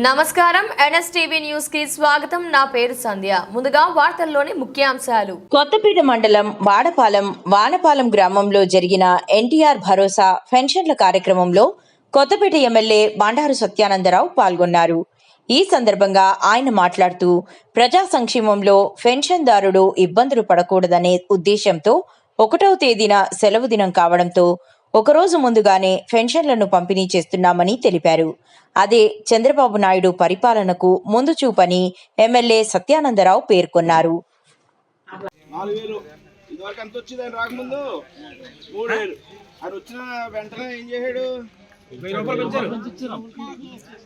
నమస్కారం NSTV news కి స్వాగతం. నా పేరు సంధ్య. ముందుగా వార్తల్లోని ముఖ్యాంశాలు. కొత్తపేట మండలం వానపాలెం గ్రామంలో జరిగిన ఎన్టీఆర్ భరోసా పెన్షన్ల కార్యక్రమంలో కొత్తపేట ఎమ్మెల్యే బండారు సత్యానందరావు పాల్గొన్నారు. ఈ సందర్భంగా ఆయన మాట్లాడుతూ ప్రజా సంక్షేమంలో పెన్షన్దారుడు ఇబ్బందులు పడకూడదనే ఉద్దేశంతో 1వ తేదీన సెలవు దినం కావడంతో ఒకరోజు ముందుగానే పెన్షన్లను పంపిణీ చేస్తున్నామని తెలిపారు. అదే చంద్రబాబు నాయుడు పరిపాలనకు ముందు చూపని ఎమ్మెల్యే సత్యానందరావు పేర్కొన్నారు. 4000 ఇదివరకు ఎంత వచ్చింది ఆయన రాకముందు 3000 ఆయన వచ్చిన వెంటనే ఏం చేశాడు 1000 రూపాయలు పెంచారు.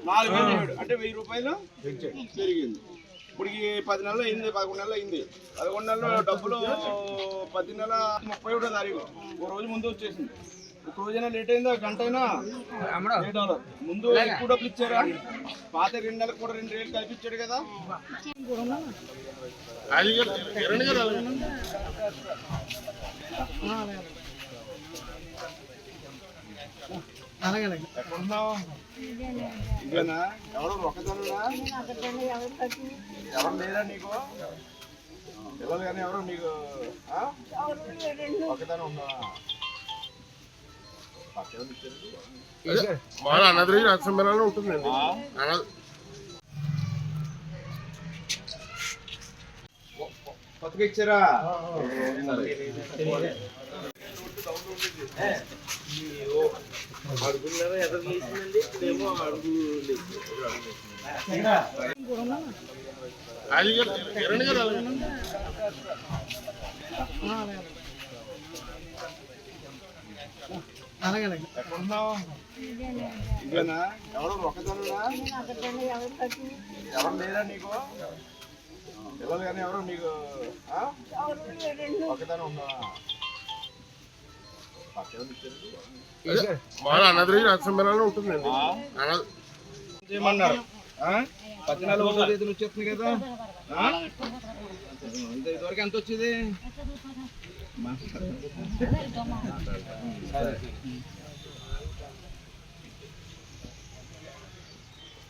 4000 అంటే 1000 రూపాయలు పెరిగింది. ఇప్పుడు 10 నెలలు అయింది, 11 నెలలు అయింది. 11 నెలలు డబ్బులు 10 నెలల 31వ తారీఖు ఒక రోజు ముందు వచ్చేసింది. ఒక రోజైనా లేట్ అయిందా, గంట అయినా లేట్ అవ్వదు. ముందు ఎక్కువ డబ్బులు ఇచ్చారా? పాత 2 నెలలకు కూడా 2000 కల్పించాడు కదా. ఎక్కడున్నావు? ఇదేనా? ఎవరు ఒక్కదన్నా? ఎవరు లేదా నీకు పిల్లలు కానీ ఎవరు నీకు ఒక్కదనం ఉందా? ఉంటుందండి. కొత్తగా ఇచ్చారా? అడుగున్నారా? ఎదురు లేచిందండి. ఇప్పుడేమో అడుగు ఎక్కడున్నావు? ఇదేనా? ఎవరు ఒక్కదన్నా? ఎవరు లేదా నీకు పిల్లలు కానీ ఎవరు నీకు ఒక్కదనం ఉందా? ఉంటుందండి. చేయమన్నారు. 14వ తేదీన వచ్చేస్తుంది కదా. ఇంత ఇదివరకు ఎంత వచ్చేది?